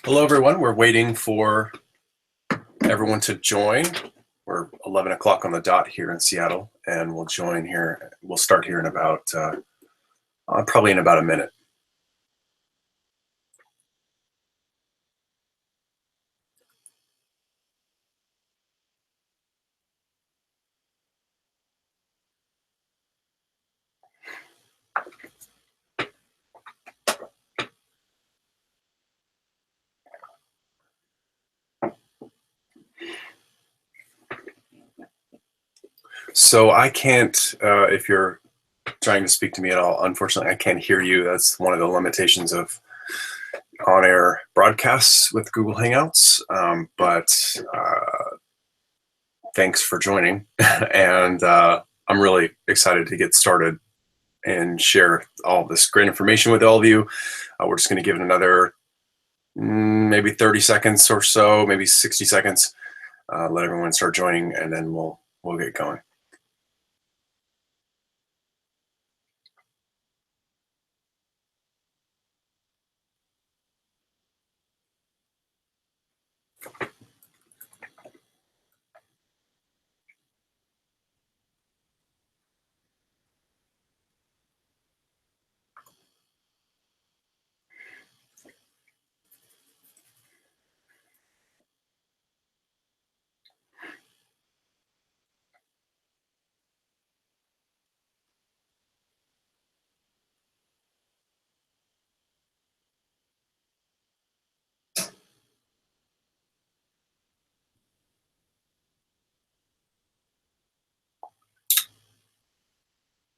Hello, everyone. We're waiting for everyone to join. We're 11 o'clock on the dot here in Seattle, and we'll join here. We'll start here in about, probably in about a minute. So I can't, if you're trying to speak to me at all, unfortunately, I can't hear you. That's one of the limitations of on-air broadcasts with Google Hangouts. But thanks for joining. And I'm really excited to get started and share all this great information with all of you. We're just going to give it another maybe 30 seconds or so, maybe 60 seconds. Let everyone start joining, and then we'll get going.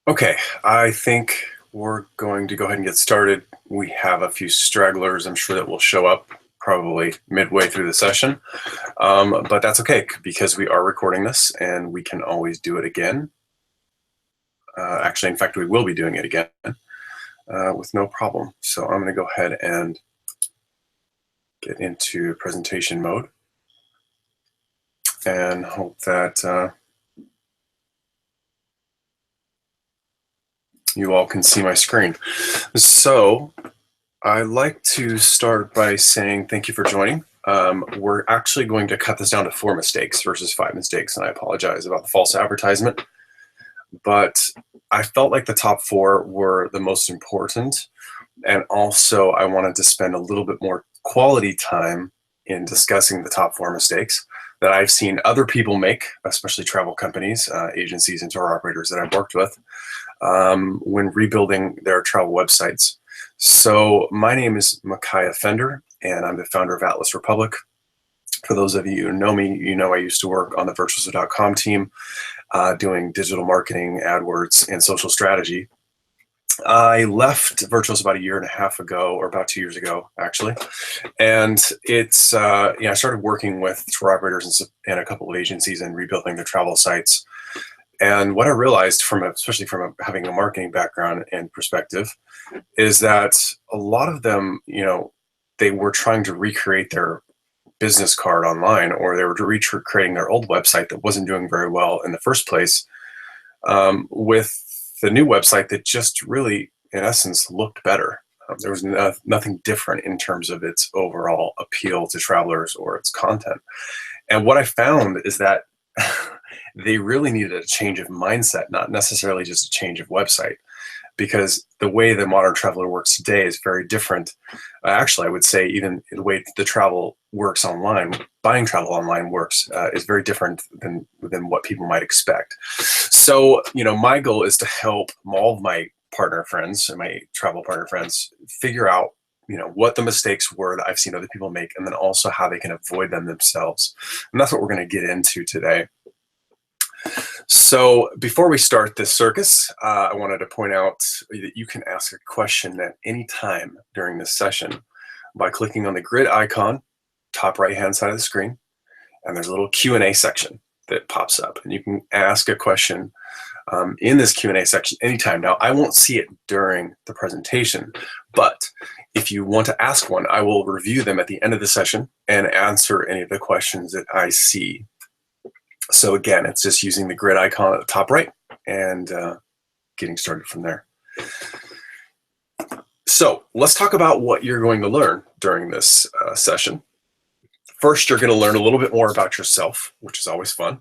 Okay, I think we're going to go ahead and get started. We have a few stragglers, I'm sure, that will show up probably midway through the session. But that's okay, because we are recording this and we can always do it again. Actually, in fact, we will be doing it again with no problem. So I'm going to go ahead and get into presentation mode and hope that you all can see my screen. So I'd like to start by saying thank you for joining. We're actually going to cut this down to 4 mistakes versus 5 mistakes, and I apologize about the false advertisement. But I felt like the top 4 were the most important, and also I wanted to spend a little bit more quality time in discussing the top 4 mistakes that I've seen other people make, especially travel companies, agencies, and tour operators that I've worked with when rebuilding their travel websites. So my name is Micaiah Fender, and I'm the founder of Atlas Republic. For those of you who know me, you know I used to work on the Virtuoso.com team doing digital marketing, AdWords, and social strategy. I left Virtuoso about 1.5 years ago, or about 2 years ago, actually. And it's, I started working with tour operators and a couple of agencies and rebuilding their travel sites. And what I realized especially from having a marketing background and perspective, is that a lot of them, they were trying to recreate their business card online, or they were recreating their old website that wasn't doing very well in the first place, with the new website that just really, in essence, looked better. There was nothing different in terms of its overall appeal to travelers or its content. And what I found is that they really needed a change of mindset, not necessarily just a change of website, because the way the modern traveler works today is very different. Actually, I would say even the way the travel works online, buying travel online works, is very different than what people might expect. So, my goal is to help all of my partner friends and my travel partner friends figure out, what the mistakes were that I've seen other people make, and then also how they can avoid them themselves. And that's what we're going to get into today. So before we start this circus, I wanted to point out that you can ask a question at any time during this session by clicking on the grid icon, top right-hand side of the screen, and there's a little Q&A section that pops up, and you can ask a question in this Q&A section anytime. Now, I won't see it during the presentation, but if you want to ask one, I will review them at the end of the session and answer any of the questions that I see. So again, it's just using the grid icon at the top right and getting started from there. So let's talk about what you're going to learn during this session. First, you're going to learn a little bit more about yourself, which is always fun.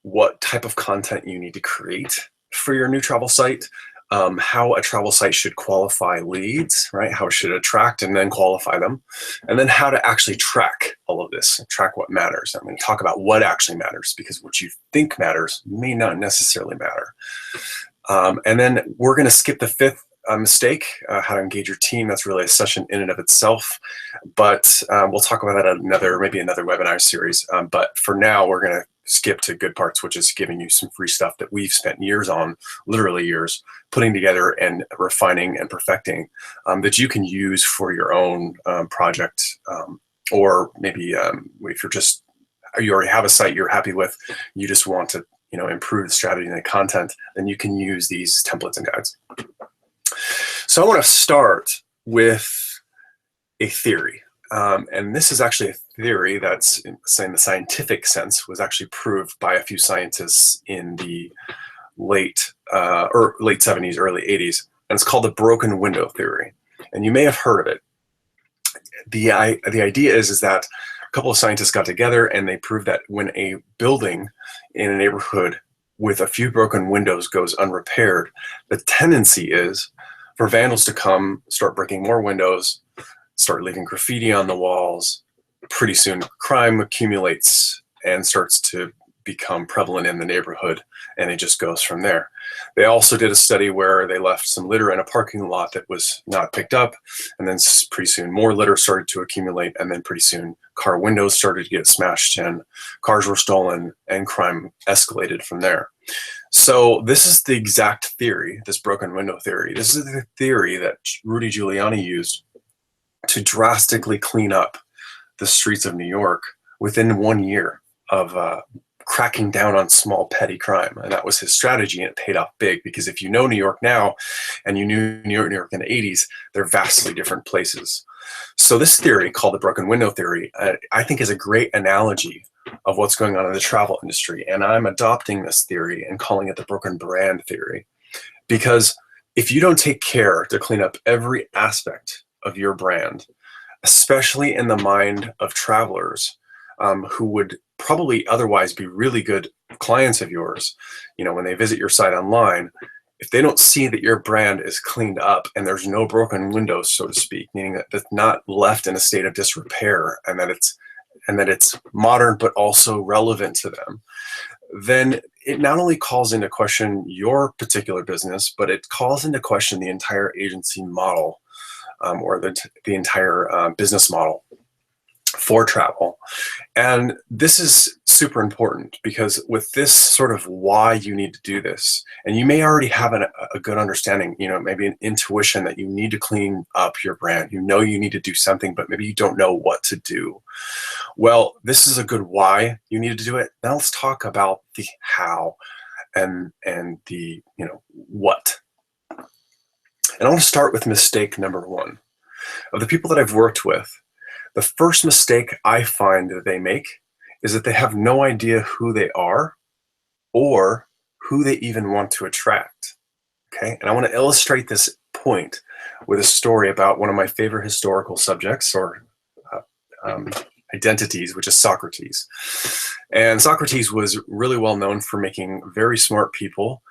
What type of content you need to create for your new travel site, how a travel site should qualify leads, right? How it should attract and then qualify them, and then how to actually track all of this, track what matters. I'm going to talk about what actually matters, because what you think matters may not necessarily matter. And then we're going to skip the fifth mistake, how to engage your team. That's really a session in and of itself, but we'll talk about that maybe another webinar series. But for now, we're going to skip to good parts, which is giving you some free stuff that we've spent years on, literally years, putting together and refining and perfecting, that you can use for your own project, or maybe if you already have a site you're happy with, you just want to improve the strategy and the content, then you can use these templates and guides. So I want to start with a theory. And this is actually a theory that's, in the scientific sense, was actually proved by a few scientists in the late 70s, early 80s. And it's called the broken window theory. And you may have heard of it. The idea is that a couple of scientists got together and they proved that when a building in a neighborhood with a few broken windows goes unrepaired, the tendency is for vandals to come, start breaking more windows, start leaving graffiti on the walls. Pretty soon crime accumulates and starts to become prevalent in the neighborhood, and it just goes from there. They also did a study where they left some litter in a parking lot that was not picked up, and then pretty soon more litter started to accumulate, and then pretty soon car windows started to get smashed in, cars were stolen, and crime escalated from there. So this is the exact theory, this broken window theory. This is the theory that Rudy Giuliani used to drastically clean up the streets of New York within 1 year of cracking down on small petty crime. And that was his strategy, and it paid off big, because if you know New York now and you knew New York in the 80s, they're vastly different places. So this theory, called the broken window theory, I think is a great analogy of what's going on in the travel industry. And I'm adopting this theory and calling it the broken brand theory, because if you don't take care to clean up every aspect of your brand, especially in the mind of travelers who would probably otherwise be really good clients of yours, when they visit your site online, if they don't see that your brand is cleaned up and there's no broken windows, so to speak, meaning that it's not left in a state of disrepair, and that it's modern but also relevant to them, then it not only calls into question your particular business, but it calls into question the entire agency model, or the entire business model for travel. And this is super important, because with this sort of why you need to do this, and you may already have a good understanding, maybe an intuition that you need to clean up your brand. You need to do something, but maybe you don't know what to do. Well, this is a good why you need to do it. Now let's talk about the how and the what. And I want to start with mistake number one. Of the people that I've worked with, the first mistake I find that they make is that they have no idea who they are or who they even want to attract. Okay, and I want to illustrate this point with a story about one of my favorite historical subjects, or identities, which is Socrates. And Socrates was really well known for making very smart people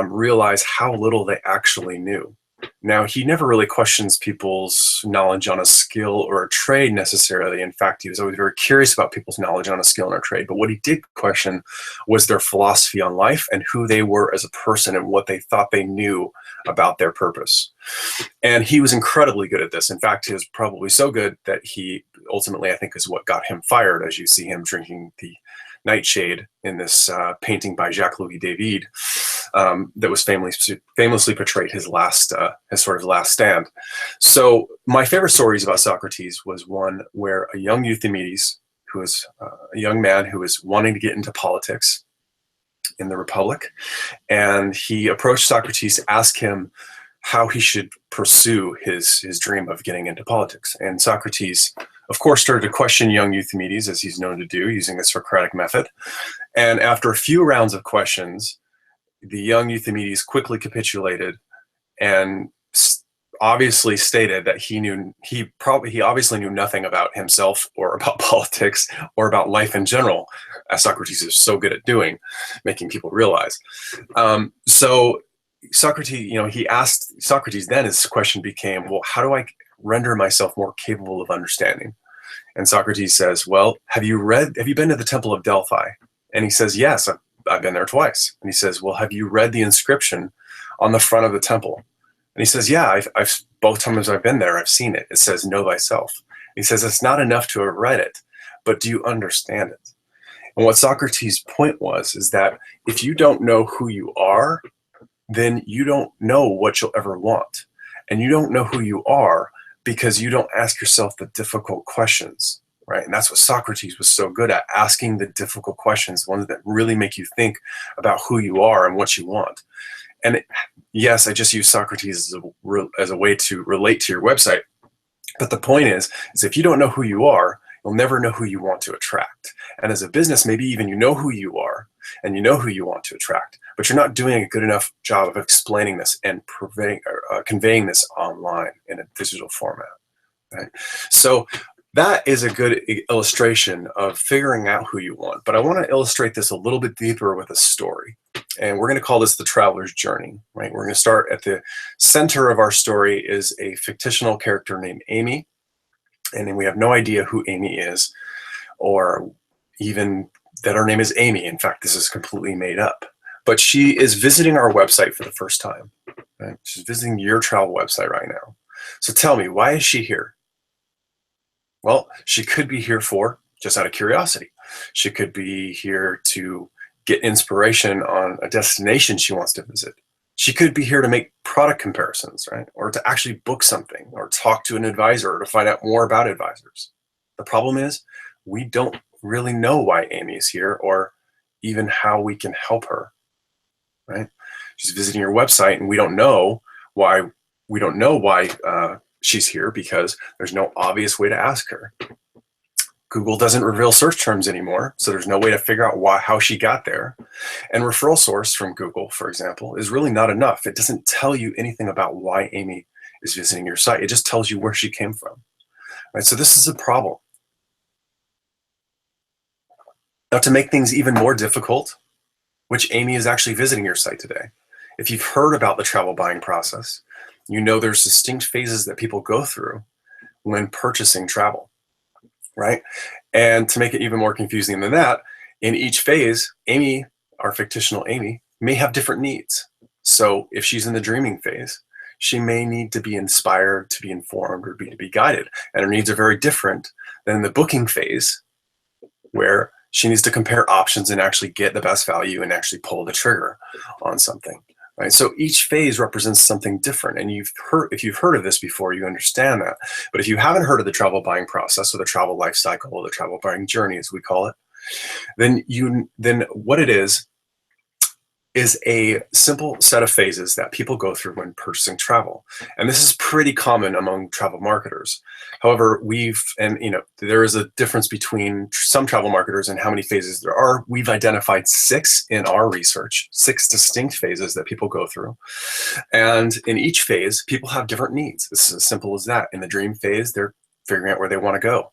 realize how little they actually knew. Now, he never really questions people's knowledge on a skill or a trade necessarily. In fact, he was always very curious about people's knowledge on a skill and a trade. But what he did question was their philosophy on life and who they were as a person and what they thought they knew about their purpose. And he was incredibly good at this. In fact, he was probably so good that he ultimately, I think, is what got him fired, as you see him drinking the nightshade in this painting by Jacques-Louis David that was famously portrayed his sort of last stand. So my favorite stories about Socrates was one where a young Euthymides, who was a young man who was wanting to get into politics in the Republic, and he approached Socrates to ask him how he should pursue his dream of getting into politics. And Socrates, of course, started to question young Euthymides, as he's known to do, using the Socratic method. And after a few rounds of questions, the young Euthymides quickly capitulated and obviously stated that he obviously knew nothing about himself or about politics or about life in general, as Socrates is so good at doing, making people realize. So Socrates, Socrates then his question became, well, how do I render myself more capable of understanding? And Socrates says, well, have you been to the Temple of Delphi? And he says, yes, I've been there twice. And he says, well, have you read the inscription on the front of the temple? And he says, yeah, I've both times I've been there, I've seen it. It says, know thyself. He says, it's not enough to have read it, but do you understand it? And what Socrates' point was, is that if you don't know who you are, then you don't know what you'll ever want. And you don't know who you are because you don't ask yourself the difficult questions, right? And that's what Socrates was so good at, asking the difficult questions, ones that really make you think about who you are and what you want. And yes, I just use Socrates as a way to relate to your website. But the point is if you don't know who you are, you'll never know who you want to attract. And as a business, maybe even you know who you are and you know who you want to attract, but you're not doing a good enough job of explaining this and conveying this online in a digital format. Right? So that is a good illustration of figuring out who you want. But I want to illustrate this a little bit deeper with a story. And we're going to call this the traveler's journey, right? We're going to start at the center of our story is a fictional character named Amy. And then we have no idea who Amy is, or even that her name is Amy. In fact, this is completely made up. But she is visiting our website for the first time. Right? She's visiting your travel website right now. So tell me, why is she here? Well, she could be here just out of curiosity. She could be here to get inspiration on a destination she wants to visit. She could be here to make product comparisons, right? Or to actually book something, or talk to an advisor, or to find out more about advisors. The problem is we don't really know why Amy is here, or even how we can help her, right? She's visiting your website, and we don't know why. She's here because there's no obvious way to ask her. Google doesn't reveal search terms anymore, so there's no way to figure out how she got there. And referral source from Google, for example, is really not enough. It doesn't tell you anything about why Amy is visiting your site. It just tells you where she came from. Right? So this is a problem. Now, to make things even more difficult, which Amy is actually visiting your site today. If you've heard about the travel buying process, you know there's distinct phases that people go through when purchasing travel. Right? And to make it even more confusing than that, in each phase, Amy, our fictional Amy, may have different needs. So if she's in the dreaming phase, she may need to be inspired, to be informed, or to be guided. And her needs are very different than in the booking phase, where she needs to compare options and actually get the best value and actually pull the trigger on something. Right? So each phase represents something different. And if you've heard of this before, you understand that. But if you haven't heard of the travel buying process, or the travel life cycle, or the travel buying journey, as we call it, then what it is a simple set of phases that people go through when purchasing travel. And this is pretty common among travel marketers. However, there is a difference between some travel marketers and how many phases there are. We've identified 6 in our research, 6 distinct phases that people go through. And in each phase, people have different needs. This is as simple as that. In the dream phase, they're figuring out where they want to go.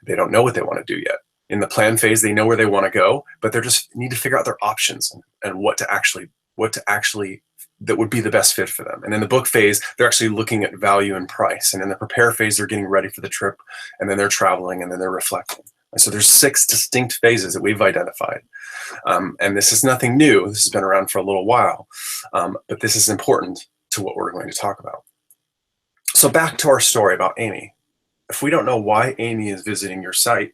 They don't know what they want to do yet. In the plan phase, they know where they want to go, but they just need to figure out their options and what to actually that would be the best fit for them. And in the book phase, they're actually looking at value and price. And in the prepare phase, they're getting ready for the trip, and then they're traveling, and then they're reflecting. And so there's 6 distinct phases that we've identified. And this is nothing new. This has been around for a little while, but this is important to what we're going to talk about. So back to our story about Amy. If we don't know why Amy is visiting your site,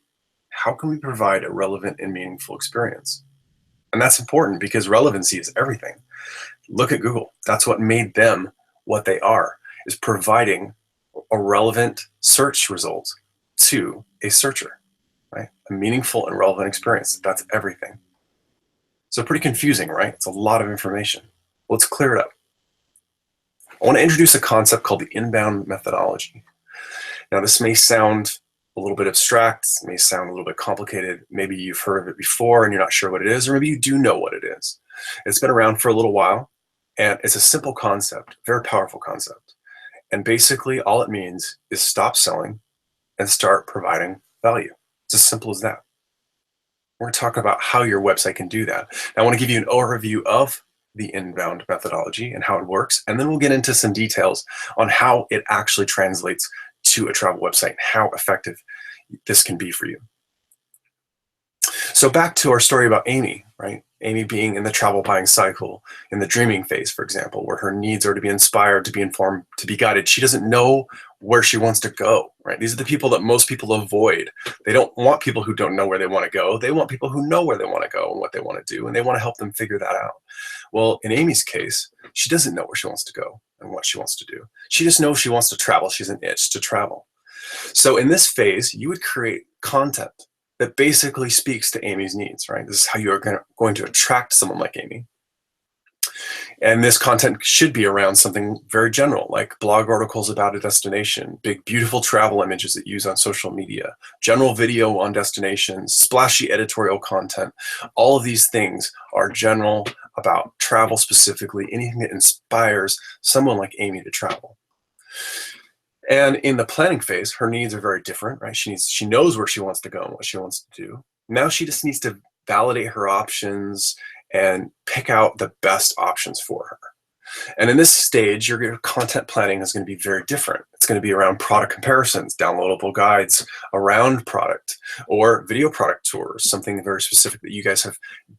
how can we provide a relevant and meaningful experience? And that's important because relevancy is everything. Look at Google. That's what made them what they are, is providing a relevant search result to a searcher, right? A meaningful and relevant experience. That's everything. So pretty confusing, right? It's a lot of information. Let's clear it up. I want to introduce a concept called the inbound methodology. Now, this may sound a little bit abstract, it may sound a little bit complicated. Maybe you've heard of it before and you're not sure what it is, or maybe you do know what it is. It's been around for a little while, and it's a simple concept, very powerful concept. And basically all it means is stop selling and start providing value. It's as simple as that. We're going to talk about how your website can do that. Now, I want to give you an overview of the inbound methodology and how it works, and then we'll get into some details on how it actually translates to a travel website and how effective this can be for you. So back to our story about Amy, right? Amy being in the travel buying cycle, in the dreaming phase, for example, where her needs are to be inspired, to be informed, to be guided. She doesn't know where she wants to go, right? These are the people that most people avoid. They don't want people who don't know where they want to go. They want people who know where they want to go and what they want to do, and they want to help them figure that out. Well, in Amy's case, she doesn't know where she wants to go and what she wants to do. She just knows she wants to travel. She's an itch to travel. So in this phase, you would create content that basically speaks to Amy's needs, right? This is how you're going to attract someone like Amy. And this content should be around something very general, like blog articles about a destination, big, beautiful travel images that you use on social media, general video on destinations, splashy editorial content. All of these things are general about travel specifically, anything that inspires someone like Amy to travel. And in the planning phase, her needs are very different, right? She knows where she wants to go and what she wants to do. Now she just needs to validate her options and pick out the best options for her. And in this stage, your content planning is going to be very different. It's going to be around product comparisons, downloadable guides around product, or video product tours, something very specific that you guys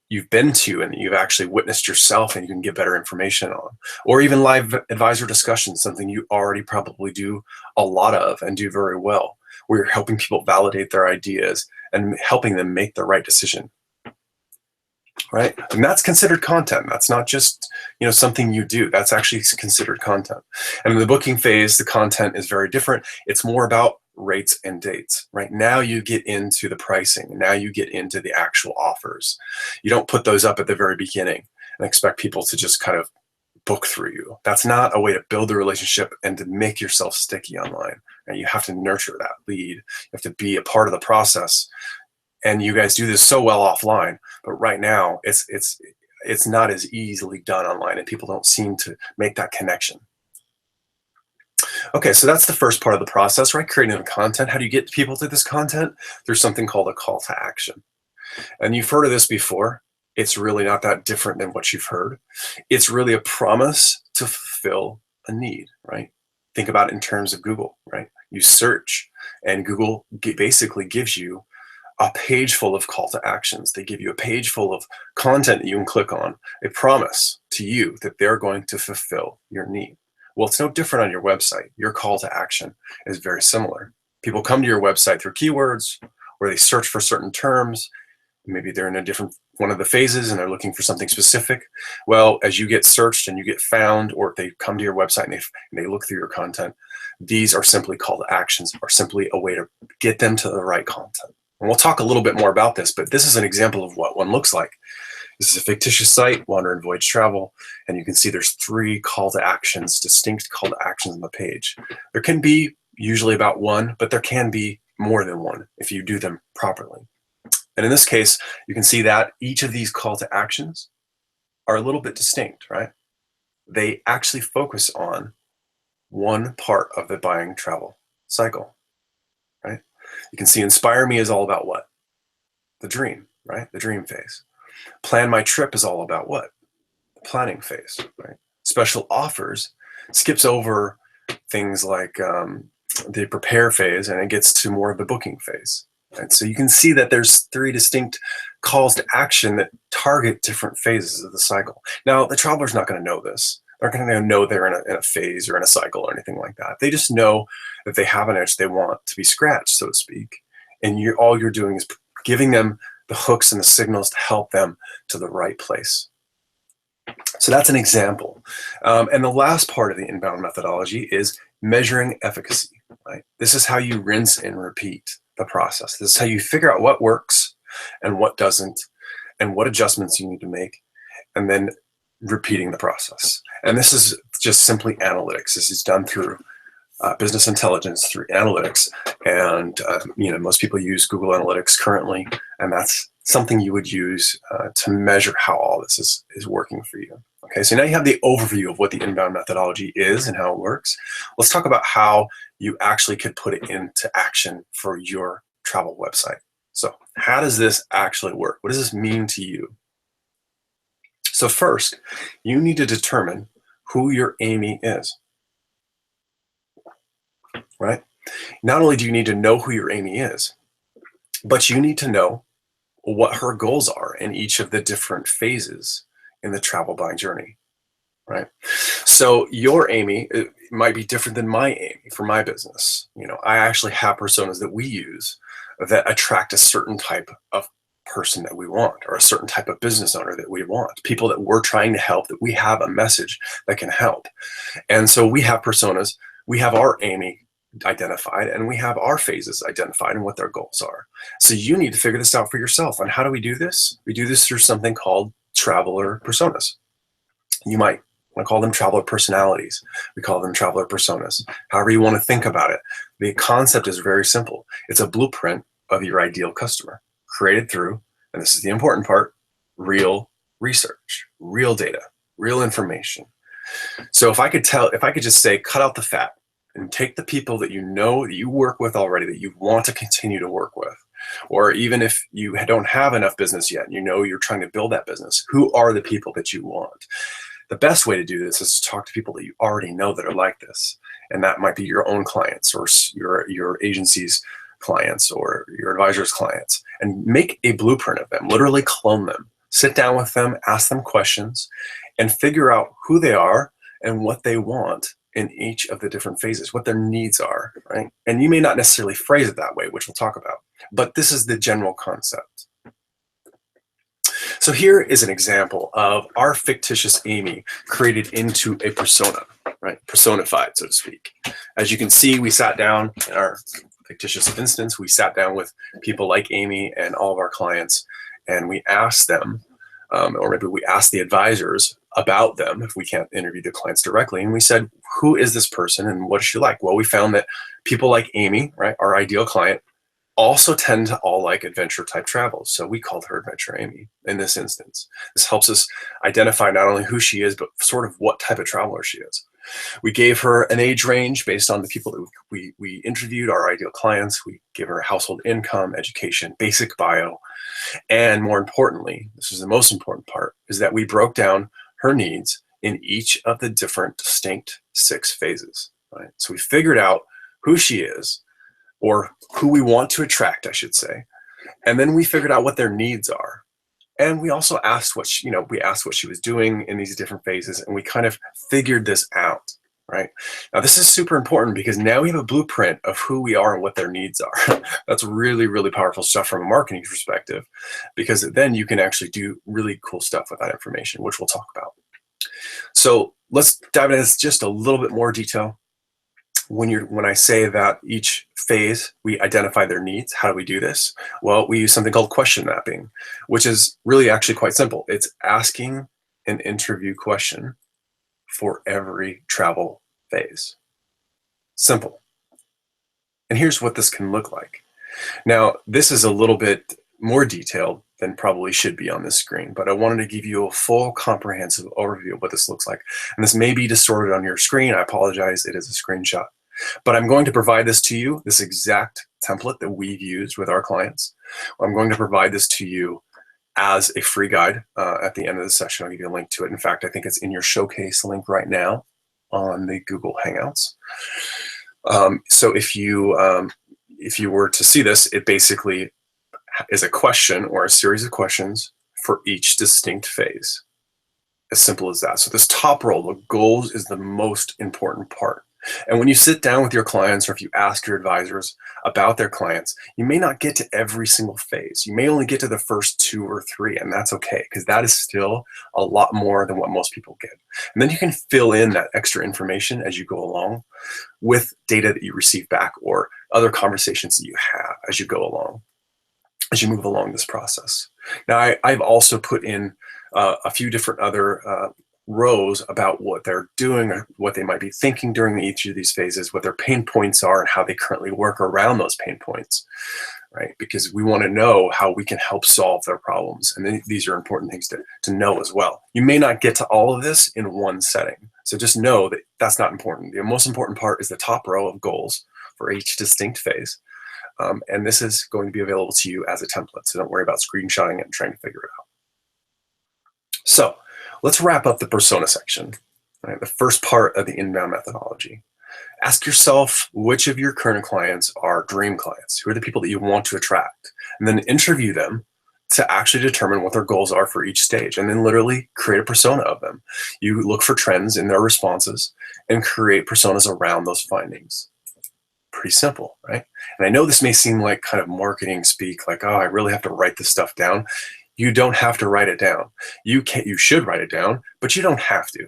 you've been to and that you've actually witnessed yourself and you can get better information on, or even live advisor discussions, something you already probably do a lot of and do very well, where you're helping people validate their ideas and helping them make the right decision. Right? And that's considered content. That's not just, something you do. That's actually considered content. And in the booking phase, the content is very different. It's more about rates and dates. Right now you get into the pricing. Now you get into the actual offers. You don't put those up at the very beginning and expect people to just kind of book through you. That's not a way to build a relationship and to make yourself sticky online. And you have to nurture that lead. You have to be a part of the process. And you guys do this so well offline, but right now it's not as easily done online, and people don't seem to make that connection. Okay, so that's the first part of the process, right? Creating the content. How do you get people to this content? There's something called a call to action. And you've heard of this before. It's really not that different than what you've heard. It's really a promise to fulfill a need, right? Think about it in terms of Google, right? You search, and Google basically gives you a page full of call to actions. They give you a page full of content that you can click on, a promise to you that they're going to fulfill your need. Well, it's no different on your website. Your call to action is very similar. People come to your website through keywords, or they search for certain terms. Maybe they're in a different one of the phases and they're looking for something specific. Well, as you get searched and you get found, or if they come to your website and they look through your content, these are simply call to actions, or simply a way to get them to the right content. And we'll talk a little bit more about this, but this is an example of what one looks like. This is a fictitious site, Wander and Voyage Travel, and you can see there's 3 call to actions, distinct call to actions on the page. There can be usually about 1, but there can be more than 1 if you do them properly. And in this case, you can see that each of these call to actions are a little bit distinct, right? They actually focus on one part of the buying travel cycle, right? You can see Inspire Me is all about what? The dream, right? The dream phase. Plan My Trip is all about what? The planning phase, right? Special Offers skips over things like the prepare phase, and it gets to more of the booking phase. Right? So you can see that there's 3 distinct calls to action that target different phases of the cycle. Now, the traveler's not going to know this. They're going to know they're in a phase or in a cycle or anything like that. They just know that they have an itch they want to be scratched, so to speak. And all you're doing is giving them the hooks and the signals to help them to the right place. So that's an example. And the last part of the inbound methodology is measuring efficacy. Right? This is how you rinse and repeat the process. This is how you figure out what works and what doesn't, and what adjustments you need to make, and then repeating the process. And this is just simply analytics. This is done through business intelligence, through analytics. And most people use Google Analytics currently, and that's something you would use to measure how all this is working for you. Okay, so now you have the overview of what the inbound methodology is and how it works. Let's talk about how you actually could put it into action for your travel website. So how does this actually work? What does this mean to you? So first, you need to determine who your Amy is, right? Not only do you need to know who your Amy is, but you need to know what her goals are in each of the different phases in the travel buying journey, right? So your Amy might be different than my Amy for my business. You know, I actually have personas that we use that attract a certain type of person that we want, or a certain type of business owner that we want, people that we're trying to help, that we have a message that can help. And so we have personas, we have our Amy identified, and we have our phases identified and what their goals are. So you need to figure this out for yourself. And how do we do this? We do this through something called traveler personas. You might want to call them traveler personalities. We call them traveler personas. However you want to think about it. The concept is very simple. It's a blueprint of your ideal customer, created through, and this is the important part, real research, real data, real information. So if I could just say, cut out the fat and take the people that you know that you work with already, that you want to continue to work with, or even if you don't have enough business yet, you know you're trying to build that business, who are the people that you want? The best way to do this is to talk to people that you already know that are like this. And that might be your own clients, or your agency's clients, or your advisor's clients, and make a blueprint of them, literally clone them, sit down with them, ask them questions, and figure out who they are and what they want in each of the different phases, what their needs are, right? And you may not necessarily phrase it that way, which we'll talk about, but this is the general concept. So here is an example of our fictitious Amy created into a persona, right? Personified, so to speak. As you can see, we sat down in our fictitious instance, we sat down with people like Amy and all of our clients, and we asked them, or maybe we asked the advisors about them if we can't interview the clients directly. And we said, who is this person and what is she like? Well, we found that people like Amy, right, our ideal client, also tend to all like adventure type travel. So we called her Adventure Amy in this instance. This helps us identify not only who she is, but sort of what type of traveler she is. We gave her an age range based on the people that we interviewed, our ideal clients. We gave her household income, education, basic bio. And more importantly, this is the most important part, is that we broke down her needs in each of the different distinct 6 phases, right? So we figured out who she is, or who we want to attract, I should say. And then we figured out what their needs are. And we also asked what she was doing in these different phases, and we kind of figured this out, right? Now, this is super important because now we have a blueprint of who we are and what their needs are. That's really, really powerful stuff from a marketing perspective, because then you can actually do really cool stuff with that information, which we'll talk about. So let's dive into this just a little bit more detail. When I say that each phase, we identify their needs, how do we do this? Well, we use something called question mapping, which is really actually quite simple. It's asking an interview question for every travel phase. Simple. And here's what this can look like. Now, this is a little bit more detailed than probably should be on this screen, but I wanted to give you a full comprehensive overview of what this looks like. And this may be distorted on your screen. I apologize, it is a screenshot. But I'm going to provide this to you, this exact template that we've used with our clients. I'm going to provide this to you as a free guide at the end of the session. I'll give you a link to it. In fact, I think it's in your showcase link right now on the Google Hangouts. So if you were to see this, it basically is a question or a series of questions for each distinct phase. As simple as that. So this top row, the goals, is the most important part. And when you sit down with your clients, or if you ask your advisors about their clients, you may not get to every single phase. You may only get to the first 2 or 3, and that's okay, because that is still a lot more than what most people get. And then you can fill in that extra information as you go along with data that you receive back, or other conversations that you have as you go along, as you move along this process. Now, I've also put in a few different other rows about what they're doing or what they might be thinking during each of these phases, what their pain points are, and how they currently work around those pain points, right? Because we want to know how we can help solve their problems. And these are important things to know as well. You may not get to all of this in one setting. So just know that that's not important. The most important part is the top row of goals for each distinct phase. And this is going to be available to you as a template. So don't worry about screenshotting it and trying to figure it out. So let's wrap up the persona section, right? The first part of the inbound methodology. Ask yourself which of your current clients are dream clients. Who are the people that you want to attract? And then interview them to actually determine what their goals are for each stage, and then literally create a persona of them. You look for trends in their responses and create personas around those findings. Pretty simple, right? And I know this may seem like kind of marketing speak, like, oh, I really have to write this stuff down. You don't have to write it down. You should write it down, but you don't have to.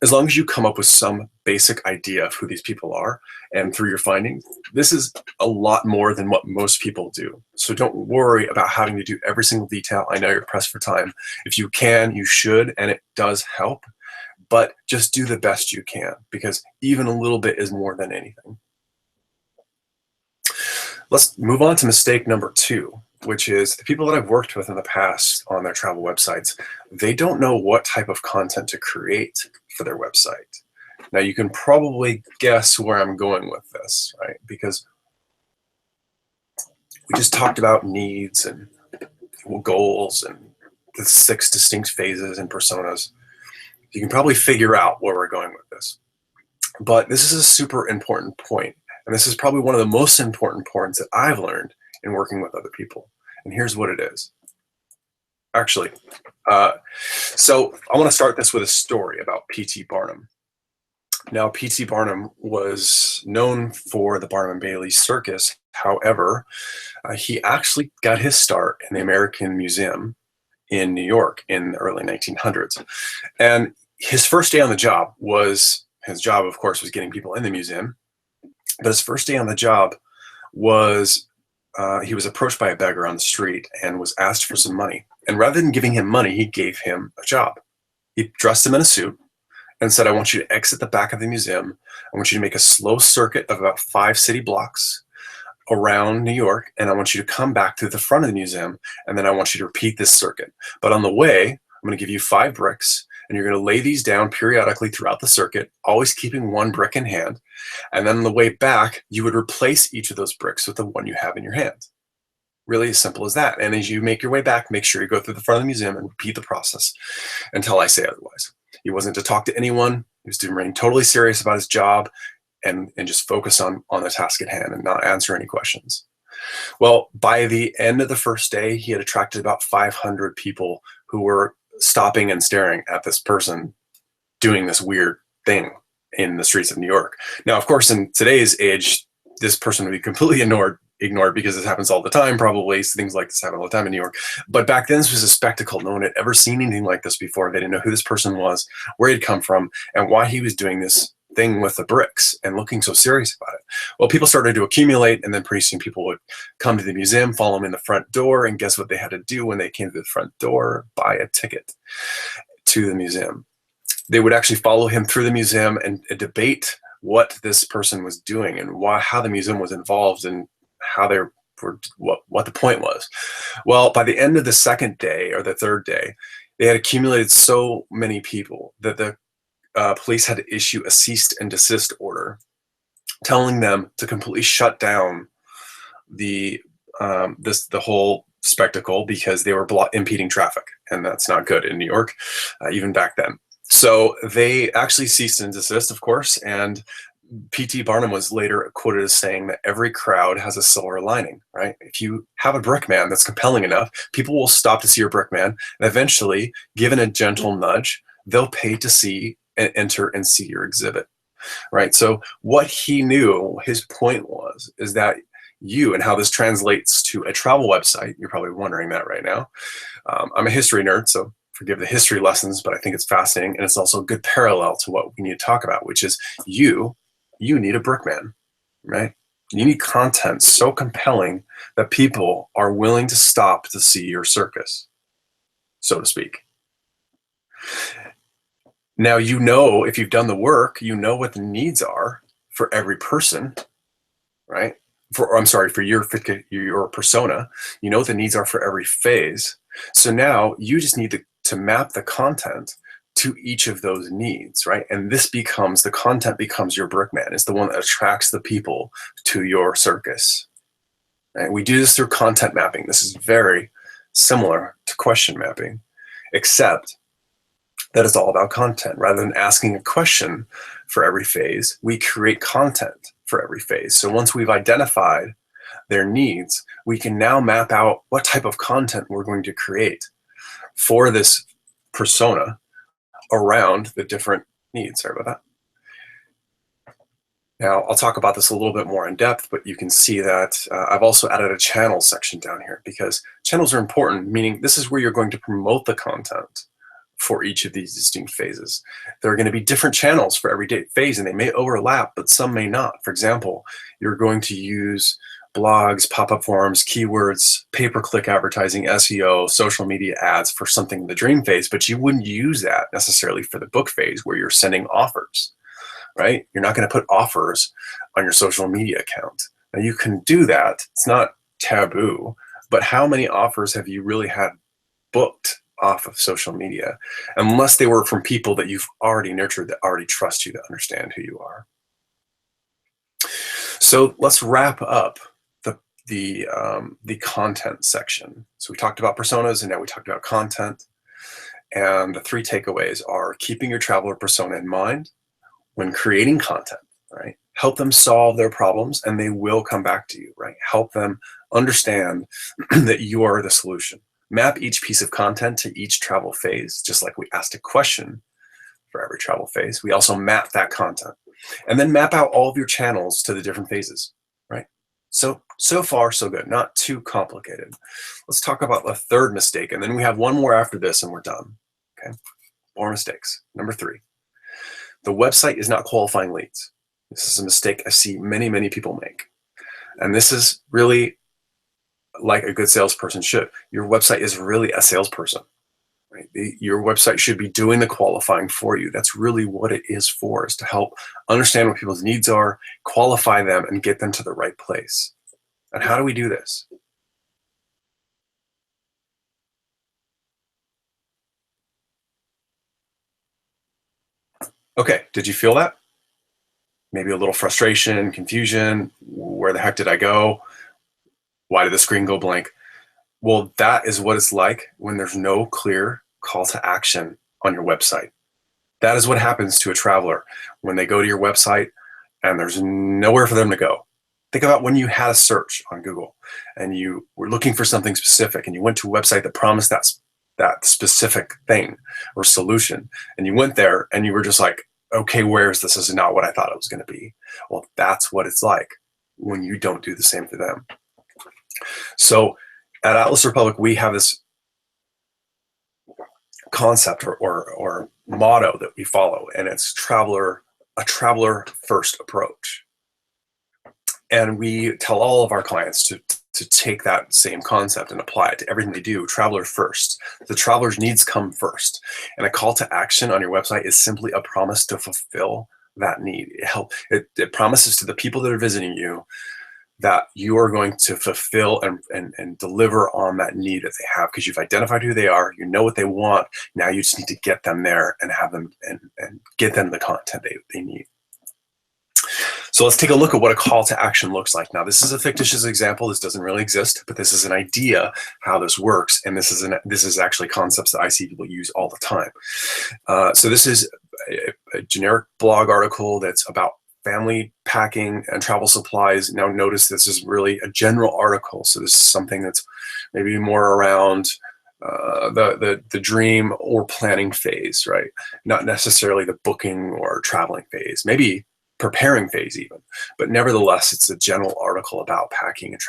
As long as you come up with some basic idea of who these people are, and through your findings, this is a lot more than what most people do. So don't worry about having to do every single detail. I know you're pressed for time. If you can, you should, and it does help, but just do the best you can, because even a little bit is more than anything. Let's move on to mistake number 2, which is the people that I've worked with in the past on their travel websites, they don't know what type of content to create for their website. Now you can probably guess where I'm going with this, right? Because we just talked about needs and goals and the 6 distinct phases and personas. You can probably figure out where we're going with this. But this is a super important point. And this is probably one of the most important points that I've learned in working with other people. And here's what it is. Actually, so I want to start this with a story about P.T. Barnum. Now, P.T. Barnum was known for the Barnum and Bailey Circus. However, he actually got his start in the American Museum in New York in the early 1900s. And his first day on the job was, his job, of course, was getting people in the museum. But his first day on the job was he was approached by a beggar on the street and was asked for some money. And rather than giving him money, he gave him a job. He dressed him in a suit and said, I want you to exit the back of the museum. I want you to make a slow circuit of about 5 city blocks around New York. And I want you to come back to the front of the museum. And then I want you to repeat this circuit. But on the way, I'm going to give you 5 bricks. And you're going to lay these down periodically throughout the circuit, always keeping 1 brick in hand. And then on the way back, you would replace each of those bricks with the one you have in your hand. Really as simple as that. And as you make your way back, make sure you go through the front of the museum and repeat the process until I say otherwise. He wasn't to talk to anyone. He was to remain totally serious about his job and just focus on the task at hand and not answer any questions. Well, by the end of the first day, he had attracted about 500 people who were stopping and staring at this person doing this weird thing in the streets of New York. Now, of course, in today's age, this person would be completely ignored because this happens all the time, probably. Things like this happen all the time in New York. But back then, this was a spectacle. No one had ever seen anything like this before. They didn't know who this person was, where he'd come from, and why he was doing this thing with the bricks and looking so serious about it. Well, people started to accumulate, and then pretty soon people would come to the museum, follow him in the front door, and guess what they had to do when they came to the front door? Buy a ticket to the museum. They would actually follow him through the museum and debate what this person was doing and how the museum was involved and how they were, what the point was. Well, by the end of the second day or the third day, they had accumulated so many people that the police had to issue a cease and desist order, telling them to completely shut down the whole spectacle because they were impeding traffic, and that's not good in New York, even back then. So they actually ceased and desist, of course, and P.T. Barnum was later quoted as saying that every crowd has a silver lining, right? If you have a brick man that's compelling enough, people will stop to see your brick man, and eventually, given a gentle nudge, they'll pay to see and enter and see your exhibit, right? So what he knew, his point was, is that you, and how this translates to a travel website, you're probably wondering that right now. I'm a history nerd, so forgive the history lessons, but I think it's fascinating, and it's also a good parallel to what we need to talk about, which is you need a brickman, right? You need content so compelling that people are willing to stop to see your circus, so to speak. Now, you know, if you've done the work, you know what the needs are for every person, right? I'm sorry, for your persona. You know what the needs are for every phase. So now you just need to map the content to each of those needs, right? And the content becomes your brickman. It's the one that attracts the people to your circus. Right? We do this through content mapping. This is very similar to question mapping, except that it's all about content. Rather than asking a question for every phase, we create content for every phase. So once we've identified their needs, we can now map out what type of content we're going to create for this persona around the different needs. Sorry about that. Now, I'll talk about this a little bit more in depth, but you can see that I've also added a channel section down here, because channels are important, meaning this is where you're going to promote the content for each of these distinct phases. There are going to be different channels for every phase, and they may overlap, but some may not. For example, you're going to use blogs, pop-up forums, keywords, pay-per-click advertising, SEO, social media ads for something in the dream phase, but you wouldn't use that necessarily for the book phase where you're sending offers, right? You're not going to put offers on your social media account. Now, you can do that. It's not taboo, but how many offers have you really had booked off of social media, unless they were from people that you've already nurtured, that already trust you, that understand who you are? So let's wrap up the content section. So we talked about personas, and now we talked about content. And the 3 takeaways are: keeping your traveler persona in mind when creating content, right? Help them solve their problems, and they will come back to you, right? Help them understand that you are the solution. Map each piece of content to each travel phase, just like we asked a question for every travel phase. We also map that content, and then map out all of your channels to the different phases, right? So far, so good. Not too complicated. Let's talk about the 3rd mistake, and then we have one more after this, and we're done. Okay. More mistakes. Number 3. The website is not qualifying leads. This is a mistake I see many, many people make. And this is really like a good salesperson should. Your website is really a salesperson, right? Your website should be doing the qualifying for you. That's really what it is for, is to help understand what people's needs are, qualify them, and get them to the right place. And how do we do this? Okay, did you feel that? Maybe a little frustration, confusion. Where the heck did I go? Why did the screen go blank? Well, that is what it's like when there's no clear call to action on your website. That is what happens to a traveler when they go to your website and there's nowhere for them to go. Think about when you had a search on Google and you were looking for something specific, and you went to a website that promised that specific thing or solution, and you went there and you were just like, okay, where is this? This is not what I thought it was going to be. Well, that's what it's like when you don't do the same for them. So at Atlas Republic, we have this concept or motto that we follow, and it's a traveler first approach. And we tell all of our clients to take that same concept and apply it to everything they do. Traveler first. The traveler's needs come first. And a call to action on your website is simply a promise to fulfill that need. It promises to the people that are visiting you that you are going to fulfill and deliver on that need that they have, because you've identified who they are, you know what they want. Now you just need to get them there and have them and get them the content they need. So let's take a look at what a call to action looks like. Now, this is a fictitious example. This doesn't really exist, but this is an idea how this works, and this is actually concepts that I see people use all the time. So this is a generic blog article that's about family packing and travel supplies. Now, notice this is really a general article, so this is something that's maybe more around the dream or planning phase, right? Not necessarily the booking or traveling phase. Maybe preparing phase even, but nevertheless, it's a general article about packing and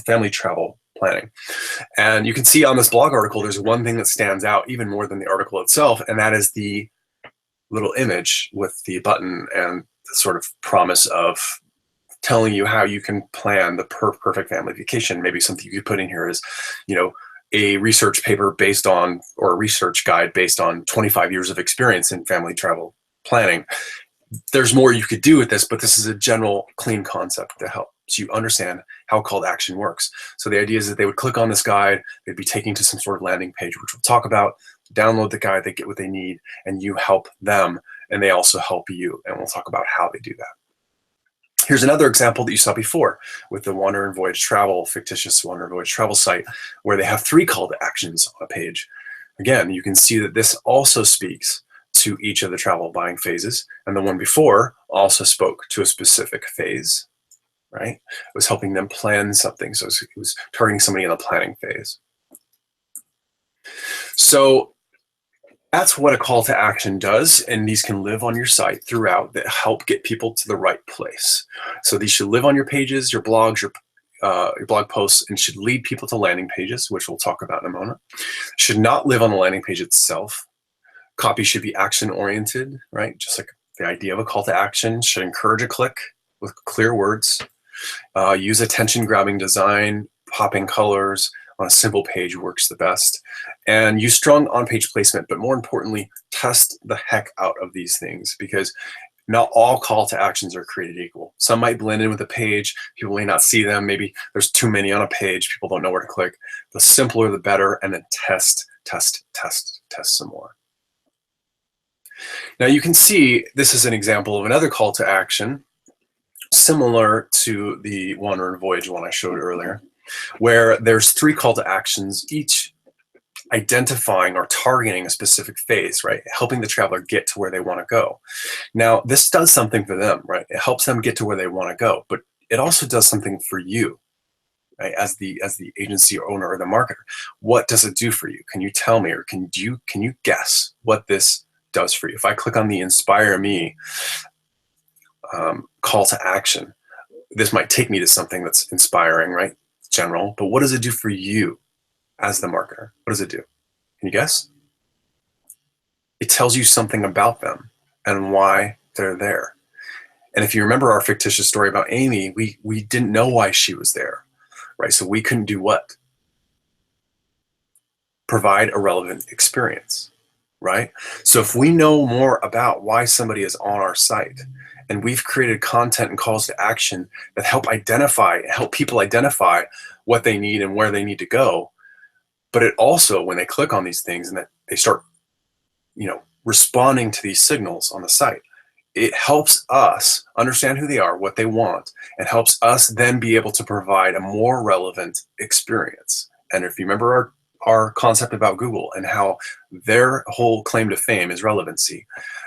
family travel planning. And you can see on this blog article, there's one thing that stands out even more than the article itself, and that is the little image with the button and the sort of promise of telling you how you can plan the perfect family vacation. Maybe something you could put in here is, a research paper based on, or a research guide based on 25 years of experience in family travel planning. There's more you could do with this, but this is a general clean concept to help so you understand how call to action works. So the idea is that they would click on this guide, they'd be taken to some sort of landing page, which we'll talk about, download the guide, they get what they need, and you help them, and they also help you, and we'll talk about how they do that. Here's another example that you saw before with the Wander and Voyage Travel, fictitious Wander and Voyage Travel site, where they have 3 call to actions on a page. Again, you can see that this also speaks to each of the travel buying phases, and the one before also spoke to a specific phase, right? It was helping them plan something, so it was targeting somebody in the planning phase. So that's what a call to action does, and these can live on your site throughout that help get people to the right place. So these should live on your pages, your blogs, your blog posts, and should lead people to landing pages, which we'll talk about in a moment. Should not live on the landing page itself. Copy should be action-oriented, right? Just like the idea of a call to action should encourage a click with clear words. Use attention-grabbing design, popping colors on a simple page works the best. And use strong on-page placement, but more importantly, test the heck out of these things, because not all call to actions are created equal. Some might blend in with the page. People may not see them. Maybe there's too many on a page. People don't know where to click. The simpler, the better, and then test some more. Now you can see this is an example of another call to action similar to the Wander and Voyage one I showed earlier, where there's 3 call to actions, each identifying or targeting a specific phase, right? Helping the traveler get to where they want to go. Now, this does something for them, right? It helps them get to where they want to go, but it also does something for you, right? As the agency owner or the marketer. What does it do for you? Can you tell me, or can you guess what this does for you? If I click on the Inspire Me call to action, this might take me to something that's inspiring, right? General, but what does it do for you as the marketer? What does it do? Can you guess? It tells you something about them and why they're there. And if you remember our fictitious story about Amy, we didn't know why she was there, right? So we couldn't do what? Provide a relevant experience, right? So if we know more about why somebody is on our site, and we've created content and calls to action that help people identify what they need and where they need to go, but it also, when they click on these things and that they start, responding to these signals on the site, it helps us understand who they are, what they want, and helps us then be able to provide a more relevant experience. And if you remember our concept about Google and how their whole claim to fame is relevancy,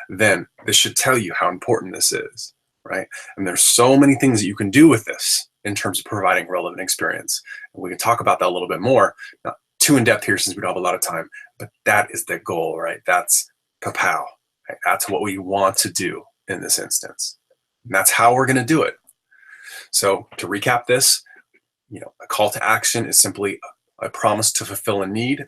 then this should tell you how important this is, right? And there's so many things that you can do with this in terms of providing relevant experience. And we can talk about that a little bit more. Not too in-depth here since we don't have a lot of time, but that is the goal, right? That's kapow, right? That's what we want to do in this instance. And that's how we're gonna do it. So to recap this, a call to action is simply a promise to fulfill a need.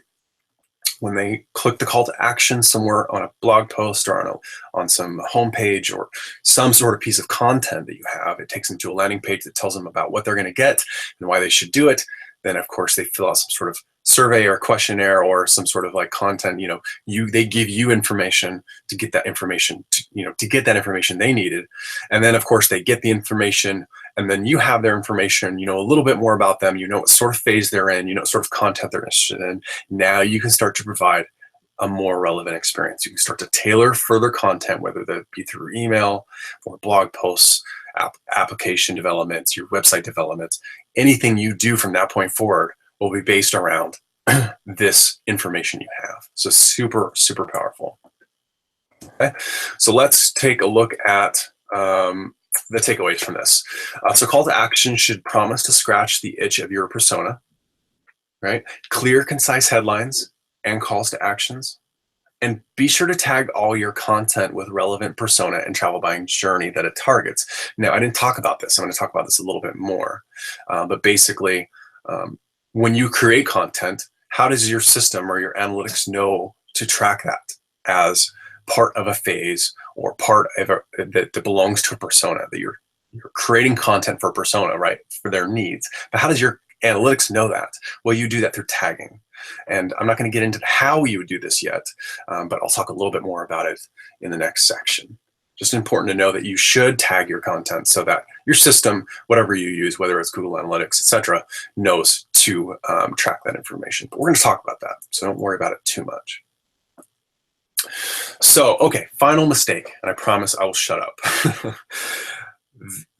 When they click the call to action somewhere on a blog post or on some homepage or some sort of piece of content that you have, it takes them to a landing page that tells them about what they're going to get and why they should do it. Then, of course, they fill out some sort of survey or questionnaire or some sort of like content. They give you information to get that information to get that information they needed, and then of course they get the information, and then you have their information. A little bit more about them. What sort of phase they're in. What sort of content they're interested in. Now you can start to provide a more relevant experience. You can start to tailor further content, whether that be through email or blog posts, application developments, your website development. Anything you do from that point forward will be based around this information you have. So super, super powerful. Okay, so let's take a look at the takeaways from this. So call to action should promise to scratch the itch of your persona, right? Clear, concise headlines and calls to actions. And be sure to tag all your content with relevant persona and travel buying journey that it targets. Now, I didn't talk about this. I'm going to talk about this a little bit more. But basically, when you create content, how does your system or your analytics know to track that as part of a phase or part of that belongs to a persona, that you're creating content for a persona, right, for their needs? But how does your Analytics know that. Well, you do that through tagging. And I'm not going to get into how you would do this yet, but I'll talk a little bit more about it in the next section. Just important to know that you should tag your content so that your system, whatever you use, whether it's Google Analytics, etc., knows to track that information. But we're going to talk about that, so don't worry about it too much. So, okay, final mistake, and I promise I will shut up.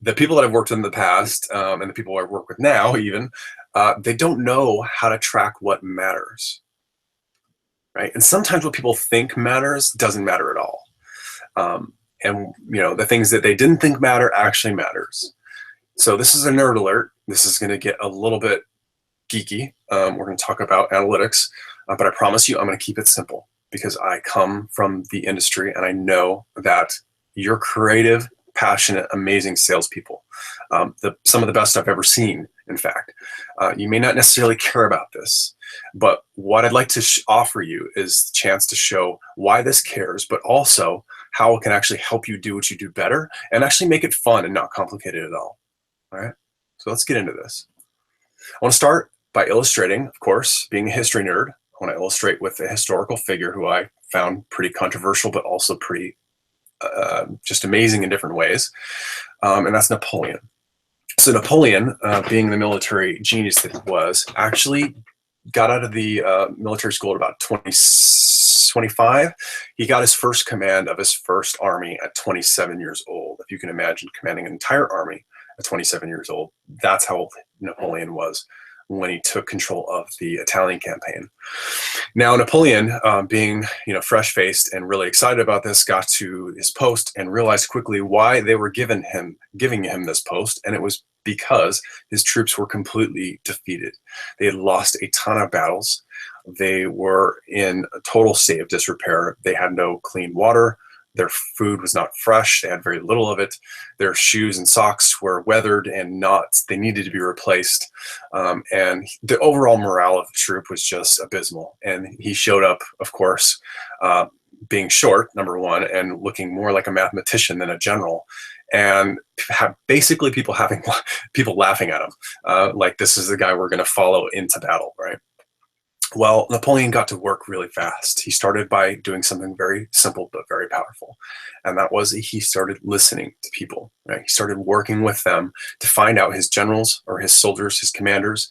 The people that I've worked with in the past, and the people I work with now even, they don't know how to track what matters, right? And sometimes what people think matters doesn't matter at all. And the things that they didn't think matter actually matters. So this is a nerd alert. This is going to get a little bit geeky. We're going to talk about analytics, but I promise you I'm going to keep it simple because I come from the industry and I know that you're creative, passionate, amazing salespeople. Some of the best I've ever seen, in fact. You may not necessarily care about this, but what I'd like to offer you is the chance to show why this cares, but also how it can actually help you do what you do better and actually make it fun and not complicated at all. All right, so let's get into this. I want to start by illustrating, of course, being a history nerd. I want to illustrate with a historical figure who I found pretty controversial, but also pretty just amazing in different ways, and that's Napoleon. So Napoleon, being the military genius that he was, actually got out of the military school at about 25. He got his first command of his first army at 27 years old. If you can imagine commanding an entire army at 27 years old, that's how old Napoleon was when he took control of the Italian campaign. Now, Napoleon, being fresh-faced and really excited about this, got to his post and realized quickly why they were giving him this post, and it was because his troops were completely defeated. They had lost a ton of battles. They were in a total state of disrepair. They had no clean water. Their food was not fresh. They had very little of it. Their shoes and socks were weathered and they needed to be replaced. And the overall morale of the troop was just abysmal. And he showed up, of course, being short, number one, and looking more like a mathematician than a general. And basically people laughing at him, like this is the guy we're going to follow into battle, right? Well, Napoleon got to work really fast. He started by doing something very simple but very powerful, and that was he started listening to people. Right? He started working with them to find out his generals or his soldiers, his commanders,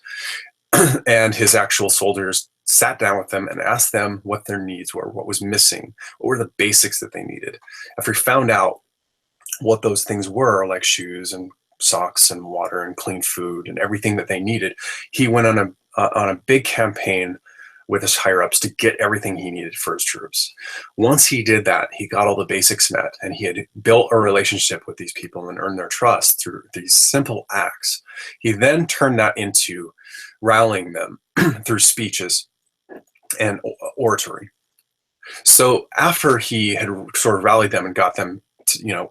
and his actual soldiers. Sat down with them and asked them what their needs were, what was missing, what were the basics that they needed. After he found out what those things were, like shoes and socks and water and clean food and everything that they needed, he went on a big campaign with his higher ups to get everything he needed for his troops. Once he did that, he got all the basics met, and he had built a relationship with these people and earned their trust through these simple acts. He then turned that into rallying them through speeches and oratory. So after he had sort of rallied them and got them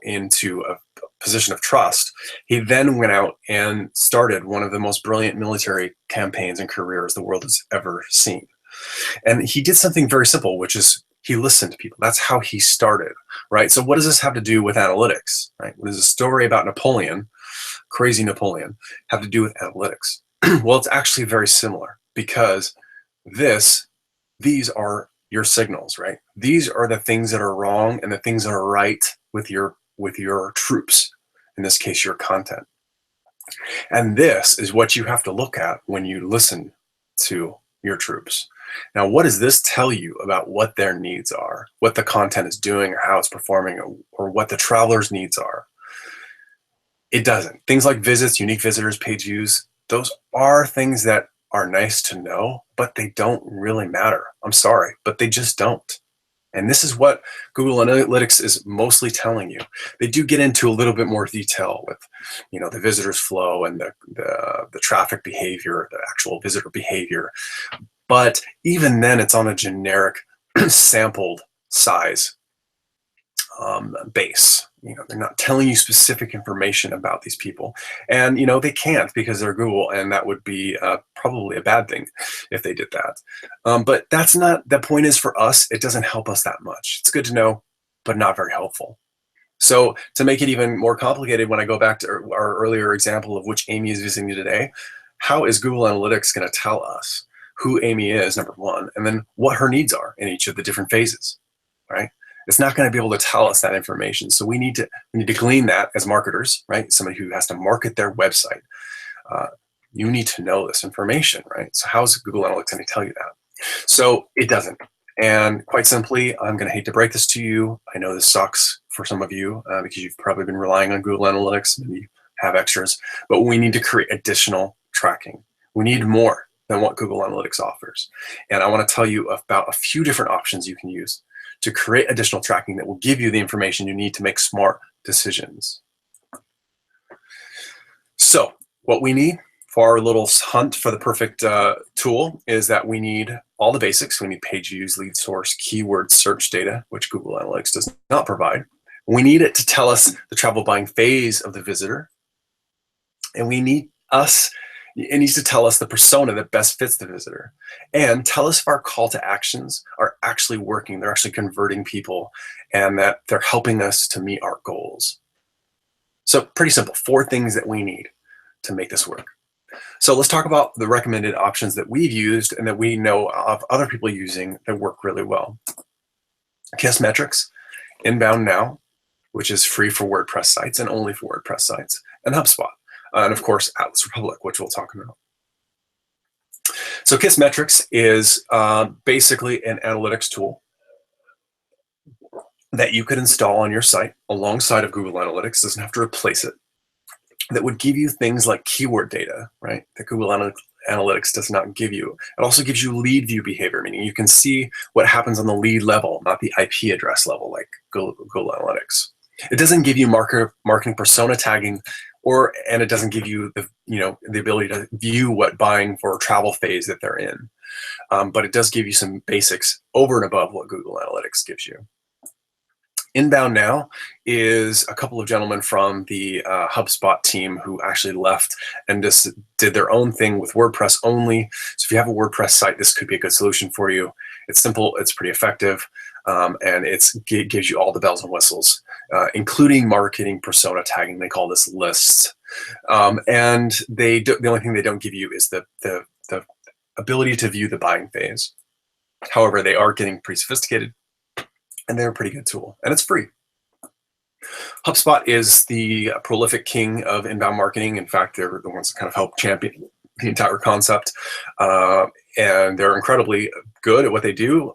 into a position of trust, he then went out and started one of the most brilliant military campaigns and careers the world has ever seen. And he did something very simple, which is he listened to people. That's how he started, right? So what does this have to do with analytics, right? What does a story about Napoleon, crazy Napoleon, have to do with analytics? Well, it's actually very similar because these are your signals, right? These are the things that are wrong and the things that are right with your troops, in this case, your content. And this is what you have to look at when you listen to your troops. Now, what does this tell you about what their needs are, what the content is doing or how it's performing, or what the traveler's needs are? It doesn't. Things like visits, unique visitors, page views, those are things that are nice to know, but they don't really matter. I'm sorry, but they just don't. And this is what Google Analytics is mostly telling you. They do get into a little bit more detail with, the visitors flow and the traffic behavior, the actual visitor behavior. But even then, it's on a generic sampled size base. They're not telling you specific information about these people, and they can't because they're Google, and that would be probably a bad thing if they did that. But that's not the point. Is for us, it doesn't help us that much. It's good to know, but not very helpful. So to make it even more complicated, when I go back to our earlier example of which Amy is visiting today, how is Google Analytics going to tell us who Amy is, number one, and then what her needs are in each of the different phases, right? It's not going to be able to tell us that information. So we need to glean that as marketers, right? Somebody who has to market their website. You need to know this information, right? So how is Google Analytics going to tell you that? So it doesn't. And quite simply, I'm going to hate to break this to you. I know this sucks for some of you because you've probably been relying on Google Analytics and you have extras, but we need to create additional tracking. We need more than what Google Analytics offers. And I want to tell you about a few different options you can use to create additional tracking that will give you the information you need to make smart decisions. So what we need for our little hunt for the perfect tool is that we need all the basics. We need page views, lead source, keyword search data, which Google Analytics does not provide. We need it to tell us the travel buying phase of the visitor. And it needs to tell us the persona that best fits the visitor, and tell us if our call to actions are actually working, they're actually converting people, and that they're helping us to meet our goals. So pretty simple, 4 things that we need to make this work. So let's talk about the recommended options that we've used and that we know of other people using that work really well. Kissmetrics, Inbound Now, which is free for WordPress sites and only for WordPress sites, and HubSpot. And of course, Atlas Republic, which we'll talk about. So Kissmetrics is basically an analytics tool that you could install on your site alongside of Google Analytics. Doesn't have to replace it. That would give you things like keyword data, right? That Google Analytics does not give you. It also gives you lead view behavior, meaning you can see what happens on the lead level, not the IP address level like Google Analytics. It doesn't give you marketing persona tagging, and it doesn't give you the ability to view what buying for travel phase that they're in. But it does give you some basics over and above what Google Analytics gives you. Inbound Now is a couple of gentlemen from the HubSpot team who actually left and just did their own thing with WordPress only. So if you have a WordPress site, this could be a good solution for you. It's simple, it's pretty effective, and it gives you all the bells and whistles, including marketing persona tagging. They call this lists. And the only thing they don't give you is the ability to view the buying phase. However, they are getting pretty sophisticated, and they're a pretty good tool, and it's free. HubSpot is the prolific king of inbound marketing. In fact, they're the ones that kind of help champion the entire concept, and they're incredibly good at what they do.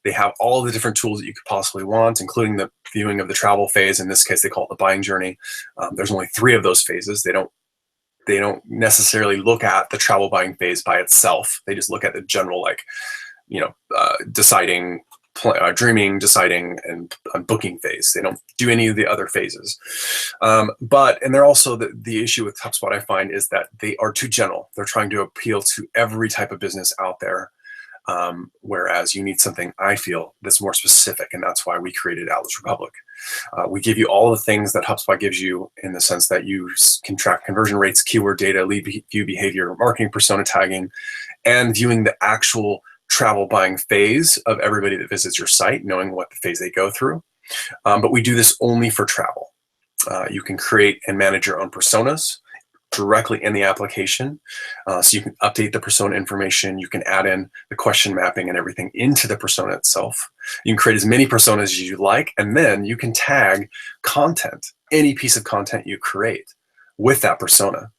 They have all the different tools that you could possibly want, including the viewing of the travel phase. In this case, they call it the buying journey. There's only 3 of those phases. They don't necessarily look at the travel buying phase by itself. They just look at the general, deciding, dreaming, deciding, and booking phase. They don't do any of the other phases. And they're also, the issue with HubSpot, I find, is that they are too general. They're trying to appeal to every type of business out there. Whereas you need something, I feel, that's more specific, and that's why we created Atlas Republic. We give you all the things that HubSpot gives you, in the sense that you can track conversion rates, keyword data, lead view behavior, marketing persona tagging, and viewing the actual travel buying phase of everybody that visits your site, knowing what the phase they go through. But we do this only for travel. You can create and manage your own personas directly in the application. So you can update the persona information. You can add in the question mapping and everything into the persona itself. You can create as many personas as you like, and then you can tag content, any piece of content you create, with that persona.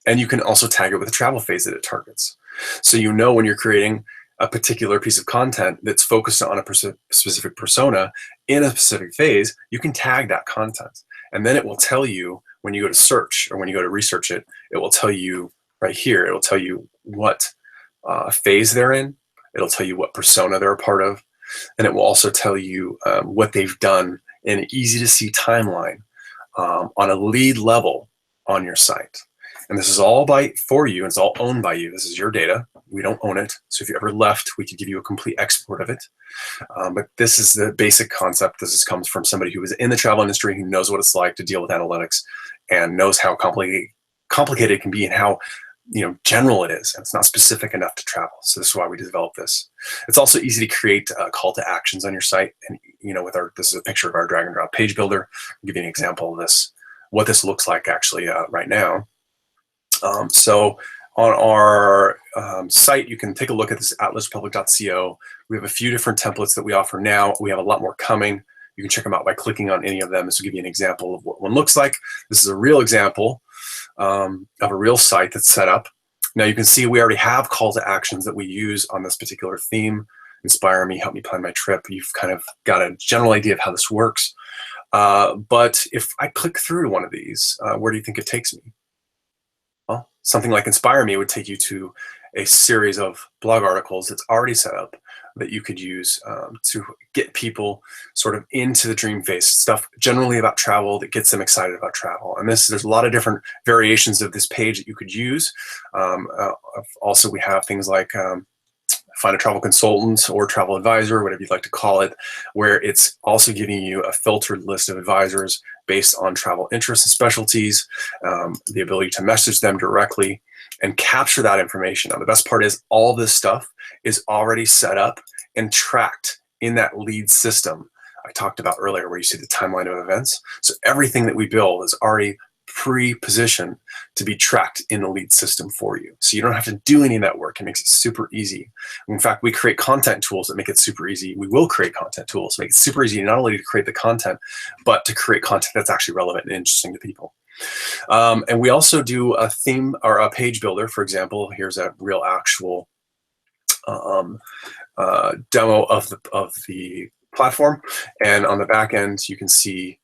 And you can also tag it with the travel phase that it targets. So you know when you're creating a particular piece of content that's focused on a specific persona in a specific phase, you can tag that content. And then it will tell you, when you go to search or when you go to research it, it will tell you right here, it will tell you what phase they're in. It'll tell you what persona they're a part of. And it will also tell you what they've done in an easy to see timeline on a lead level on your site. And this is all for you, and it's all owned by you. This is your data. We don't own it. So if you ever left, we could give you a complete export of it. But this is the basic concept. This comes from somebody who is in the travel industry, who knows what it's like to deal with analytics and knows how complicated it can be and how general it is. And it's not specific enough to travel. So this is why we developed this. It's also easy to create call to actions on your site. And this is a picture of our drag and drop page builder. I'll give you an example of this, what this looks like actually right now. So on our site, you can take a look at this atlasrepublic.co. We have a few different templates that we offer now. We have a lot more coming. You can check them out by clicking on any of them. This will give you an example of what one looks like. This is a real example of a real site that's set up. Now you can see we already have call to actions that we use on this particular theme. Inspire me, help me plan my trip. You've kind of got a general idea of how this works. But if I click through one of these, where do you think it takes me? Well, something like Inspire Me would take you to a series of blog articles that's already set up that you could use to get people sort of into the dream phase, stuff generally about travel that gets them excited about travel. And there's a lot of different variations of this page that you could use. Also, we have things like find a travel consultant or travel advisor, whatever you'd like to call it, where it's also giving you a filtered list of advisors based on travel interests and specialties, the ability to message them directly and capture that information. Now, the best part is all this stuff is already set up and tracked in that lead system I talked about earlier, where you see the timeline of events. So everything that we build is already pre-positioned to be tracked in the lead system for you. So you don't have to do any of that work. It makes it super easy. In fact, we create content tools that make it super easy. We will create content tools to make it super easy, not only to create the content, but to create content that's actually relevant and interesting to people. And we also do a theme or a page builder. For example, here's a real actual demo of the platform. And on the back end, you can see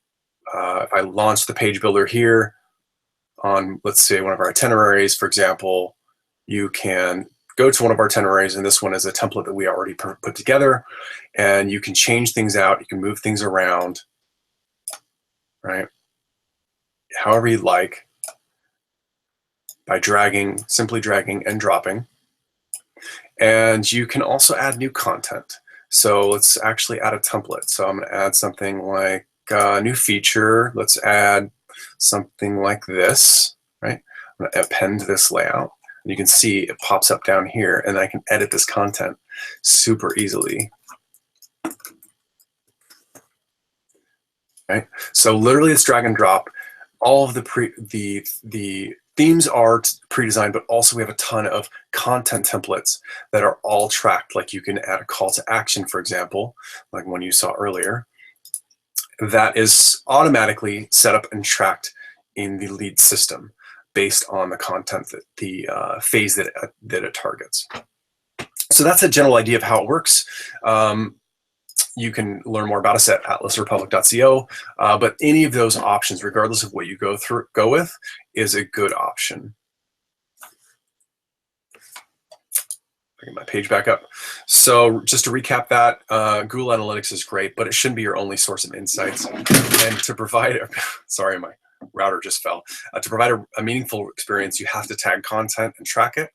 if I launch the page builder here on, let's say, one of our itineraries, for example, you can go to one of our itineraries, and this one is a template that we already put together, and you can change things out, you can move things around, right? However you'd like, by dragging, simply dragging and dropping. And you can also add new content. So let's actually add a template. So I'm going to add something like a new feature. Let's add something like this, right? I'm going to append this layout. And you can see it pops up down here, and I can edit this content super easily. Right? So literally it's drag and drop. All of the themes are pre-designed, but also we have a ton of content templates that are all tracked. Like you can add a call to action, for example, like one you saw earlier, that is automatically set up and tracked in the lead system based on the content that the phase that it targets. So that's a general idea of how it works. You can learn more about us at atlasrepublic.co, but any of those options, regardless of what you go with, is a good option. Bring my page back up. So just to recap that, Google Analytics is great, but it shouldn't be your only source of insights. And to provide, sorry, my router just fell. To provide a meaningful experience, you have to tag content and track it.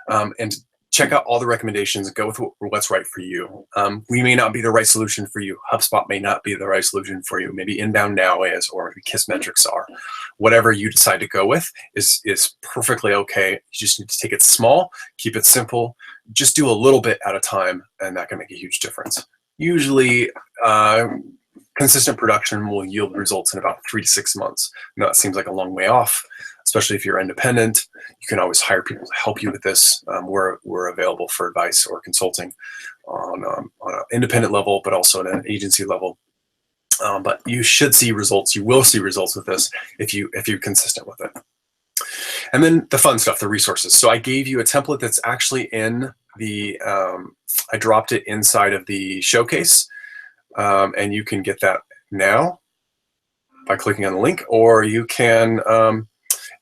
And check out all the recommendations and go with what's right for you. We may not be the right solution for you. HubSpot may not be the right solution for you. Maybe Inbound Now is, or maybe Kissmetrics are. Whatever you decide to go with is perfectly okay. You just need to take it small, keep it simple, just do a little bit at a time, and that can make a huge difference. Usually, consistent production will yield results in about 3 to 6 months. Now, that seems like a long way off, especially if you're independent. You can always hire people to help you with this. We're available for advice or consulting on an independent level, but also at an agency level. But you should see results. You will see results with this if you're consistent with it. And then the fun stuff, the resources. So I gave you a template that's actually in the, I dropped it inside of the showcase, and you can get that now by clicking on the link, or you can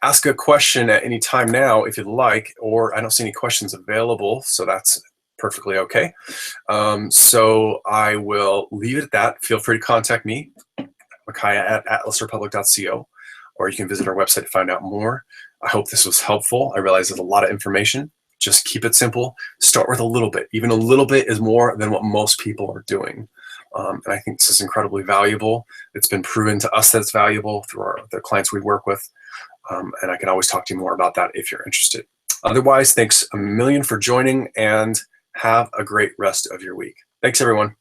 ask a question at any time now if you'd like, or I don't see any questions available, so that's perfectly okay. So I will leave it at that. Feel free to contact me, Micaiah at atlasrepublic.co, or you can visit our website to find out more. I hope this was helpful. I realize there's a lot of information. Just keep it simple. Start with a little bit. Even a little bit is more than what most people are doing. And I think this is incredibly valuable. It's been proven to us that it's valuable through the clients we work with. And I can always talk to you more about that if you're interested. Otherwise, thanks a million for joining, and have a great rest of your week. Thanks, everyone.